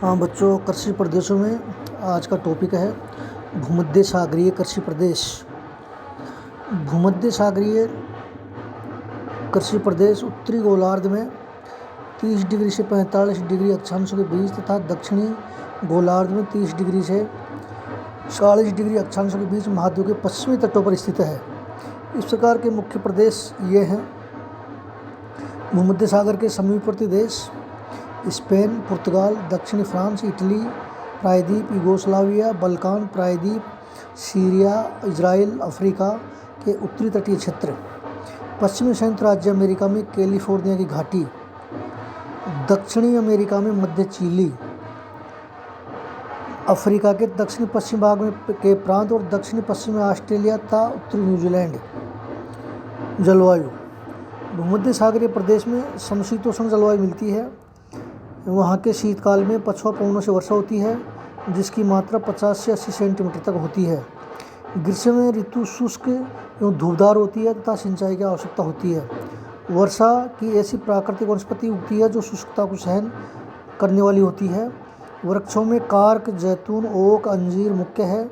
हाँ बच्चों, कृषि प्रदेशों में आज का टॉपिक है भूमध्य सागरीय कृषि प्रदेश। भूमध्य सागरीय कृषि प्रदेश उत्तरी गोलार्ध में 30 डिग्री से 45 डिग्री अक्षांशों के बीच तथा दक्षिणी गोलार्ध में 30 डिग्री से 40 डिग्री अक्षांशों के बीच महाद्वीप के पश्चिमी तटों पर स्थित है। इस प्रकार के मुख्य प्रदेश ये हैं: भूमध्य सागर के समीपवर्ती देश स्पेन, पुर्तगाल, दक्षिणी फ्रांस, इटली, प्रायद्वीप यूगोस्लाविया, बल्कान प्रायद्वीप, सीरिया, इजराइल, अफ्रीका के उत्तरी तटीय क्षेत्र, पश्चिमी संयुक्त राज्य अमेरिका में कैलिफोर्निया की घाटी, दक्षिणी अमेरिका में मध्य चिली, अफ्रीका के दक्षिणी पश्चिम भाग में के प्रांत और दक्षिणी पश्चिमी ऑस्ट्रेलिया तथा उत्तरी न्यूजीलैंड। जलवायु: भूमध्य सागरीय प्रदेश में समशीतोष्ण जलवायु मिलती है। वहाँ के शीतकाल में पछुआ पवनों से वर्षा होती है, जिसकी मात्रा 50 से 80 सेंटीमीटर तक होती है। ग्रीष्म में ऋतु शुष्क एवं धूपदार होती है तथा सिंचाई की आवश्यकता होती है। वर्षा की ऐसी प्राकृतिक वनस्पति उगती है जो शुष्कता को सहन करने वाली होती है। वृक्षों में कार्क, जैतून, ओक, अंजीर मुख्य है।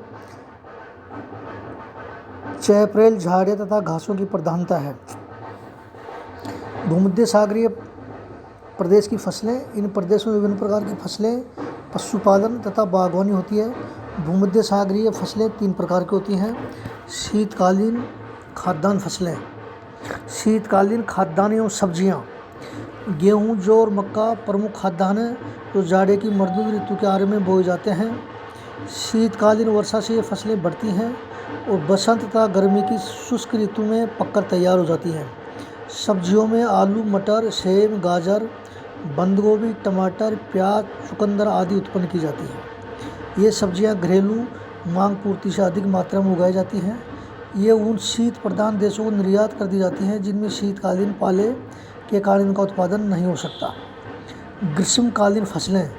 चैपरेल झाड़ियाँ तथा घासों की प्रधानता है। भूमध्य सागरीय प्रदेश की फसलें: इन प्रदेशों में विभिन्न प्रकार की फसलें, पशुपालन तथा बागवानी होती है। भूमध्य सागरीय फसलें 3 प्रकार की होती हैं: शीतकालीन खाद्यान्न फसलें, शीतकालीन खाद्यान्न एवं सब्जियां। गेहूं, जौ और मक्का प्रमुख खाद्यान्न हैं जो जाड़े की मर्दूद ऋतु के आरंभ में बोए जाते हैं। शीतकालीन वर्षा से ये फसलें बढ़ती हैं और बसंत तथा गर्मी की शुष्क ऋतु में पककर तैयार हो जाती हैं। सब्जियों में आलू, मटर, सेम, गाजर, बंद गोभी, टमाटर, प्याज, चुकंदर आदि उत्पन्न की जाती हैं। ये सब्जियां घरेलू मांग पूर्ति से अधिक मात्रा में उगाई जाती हैं। ये उन शीत प्रधान देशों को निर्यात कर दी जाती हैं जिनमें शीतकालीन पाले के कारण इनका उत्पादन नहीं हो सकता। ग्रीष्मकालीन फसलें: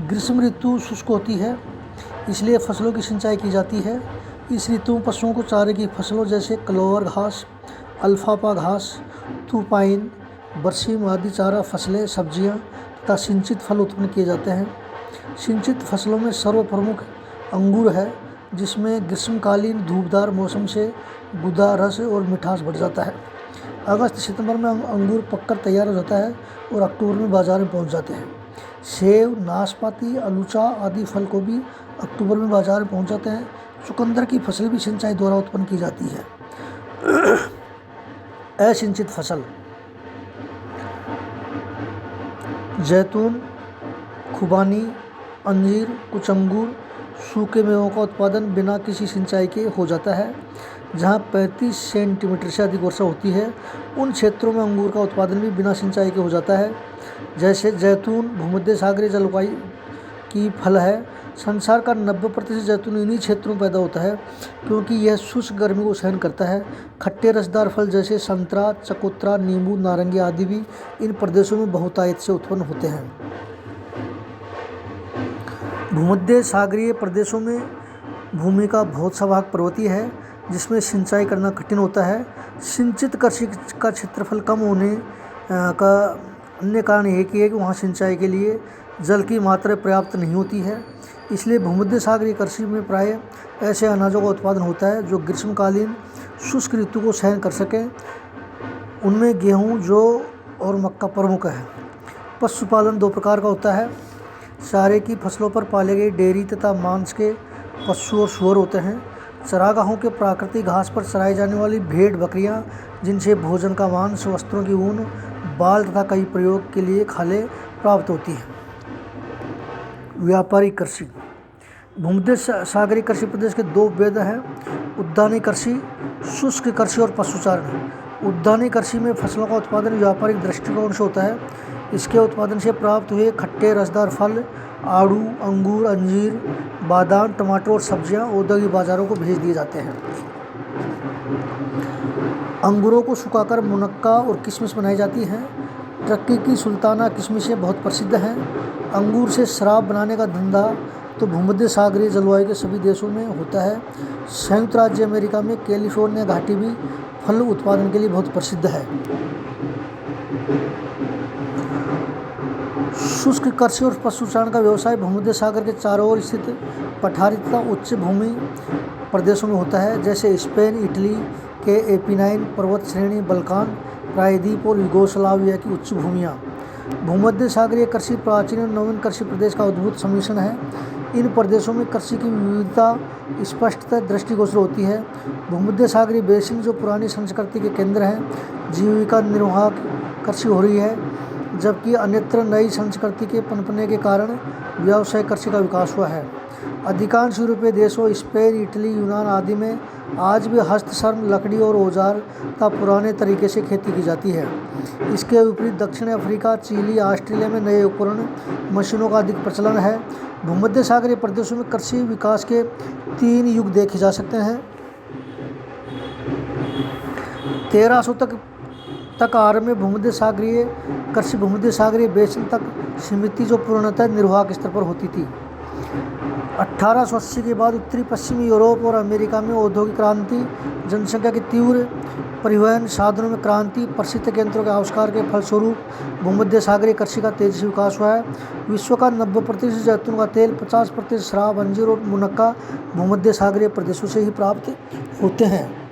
ग्रीष्म ऋतु शुष्क होती है, इसलिए फसलों की सिंचाई की जाती है। इस ऋतु में पशुओं को चारे की फसलों जैसे क्लोवर घास, अल्फापा घास, तुपाइन, बरसीम आदि चारा फसलें, सब्जियां तथा सिंचित फल उत्पन्न किए जाते हैं। सिंचित फसलों में सर्वप्रमुख अंगूर है, जिसमें ग्रीष्मकालीन धूपदार मौसम से गुदा, रस और मिठास बढ़ जाता है। अगस्त सितंबर में अंगूर पककर तैयार हो जाता है और अक्टूबर में बाजार में पहुंच जाते हैं। सेब, नाशपाती, आलूचा आदि फल को भी अक्टूबर में बाजार में पहुंच जाते हैं। चुकंदर की फसल भी सिंचाई द्वारा उत्पन्न की जाती है। असिंचित फसल: जैतून, खुबानी, अंजीर, कुछ अंगूर, सूखे मेवों का उत्पादन बिना किसी सिंचाई के हो जाता है। जहाँ 35 सेंटीमीटर से अधिक वर्षा होती है, उन क्षेत्रों में अंगूर का उत्पादन भी बिना सिंचाई के हो जाता है। जैसे जैतून भूमध्य सागरीय जलवायु की फल है। संसार का 90% जैतून इन्हीं क्षेत्रों में पैदा होता है, क्योंकि यह शुष्क गर्मी को सहन करता है। खट्टे रसदार फल जैसे संतरा, चकोतरा, नींबू, नारंगी आदि भी इन प्रदेशों में बहुतायत से उत्पन्न होते हैं। भूमध्य सागरीय प्रदेशों में भूमि का बहुत सा भाग पर्वतीय है, जिसमें सिंचाई करना कठिन होता है। सिंचित कृषि का क्षेत्रफल कम होने का अन्य कारण एक ही है कि वहाँ सिंचाई के लिए जल की मात्रा पर्याप्त नहीं होती है। इसलिए भूमध्य सागरीय कृषि में प्रायः ऐसे अनाजों का उत्पादन होता है जो ग्रीष्मकालीन शुष्क ऋतु को सहन कर सकें। उनमें गेहूं, जौ और मक्का प्रमुख है। पशुपालन 2 प्रकार का होता है: चारे की फसलों पर पाले गए डेयरी तथा मांस के पशु और सूअर होते हैं। चरागाहों के प्राकृतिक घास पर चराई जाने वाली भेड़, बकरियां, जिनसे भोजन का मांस, वस्त्रों की ऊन, बाल तथा कई प्रयोग के लिए खालें प्राप्त होती हैं। व्यापारिक कृषि: भूमध्य सागरीय कृषि प्रदेश के 2 भेद हैं: उद्यानिक कृषि, शुष्क कृषि और पशुचारण। उद्यानिक कृषि में फसलों का उत्पादन व्यापारिक दृष्टिकोण से होता है। इसके उत्पादन से प्राप्त हुए खट्टे रसदार फल, आड़ू, अंगूर, अंजीर, बादाम, टमाटर और सब्जियां औद्योगिक बाजारों को भेज दिए जाते हैं। अंगूरों को सुखाकर मुनक्का और किशमिश बनाई जाती हैं। टर्की की सुल्ताना किशमिशें बहुत प्रसिद्ध हैं। अंगूर से शराब बनाने का धंधा तो भूमध्य सागरीय जलवायु के सभी देशों में होता है। संयुक्त राज्य अमेरिका में कैलिफोर्निया घाटी भी फल उत्पादन के लिए बहुत प्रसिद्ध है। शुष्क कृषि और पशुचारण का व्यवसाय भूमध्य सागर के चारों ओर स्थित पठारी तथा उच्च भूमि प्रदेशों में होता है, जैसे स्पेन, इटली के एपिनाइन पर्वत श्रेणी, बल्कान प्रायद्वीप और यूगोस्लाविया की उच्च भूमियाँ। भूमध्य सागरीय कृषि प्राचीन और नवीन कृषि प्रदेश का अद्भुत सम्मिश्रण है। इन प्रदेशों में कृषि की विविधता स्पष्टतः दृष्टिगोचर होती है। भूमध्य सागरीय बेसिन जो पुरानी संस्कृति के केंद्र हैं, जीविका निर्वाह कृषि हो रही है, जबकि अन्यत्र नई संस्कृति के पनपने के कारण व्यावसायिक कृषि का विकास हुआ है। अधिकांश यूरोपीय देशों, स्पेन, इटली, यूनान आदि में आज भी हस्तश्रम, लकड़ी और औजार का पुराने तरीके से खेती की जाती है। इसके विपरीत दक्षिण अफ्रीका, चिली, ऑस्ट्रेलिया में नए उपकरण, मशीनों का अधिक प्रचलन है। भूमध्य सागरीय प्रदेशों में कृषि विकास के 3 युग देखे जा सकते हैं। 1300 तक आरंभ में भूमध्य सागरीय कृषि भूमध्य सागरीय बेसिन तक सीमित थी, जो पूर्णतः निर्वाहक स्तर पर होती थी। 1880 के बाद उत्तरी पश्चिमी यूरोप और अमेरिका में औद्योगिक क्रांति, जनसंख्या की तीव्र परिवहन साधनों में क्रांति, प्रसिद्ध यंत्रों के आविष्कार के फलस्वरूप भूमध्य सागरीय कृषि का तेजी से विकास हुआ है। विश्व का 90% जैतून का तेल, 50% शराब, अंजीर और मुनक्का भूमध्य सागरीय प्रदेशों से ही प्राप्त होते हैं।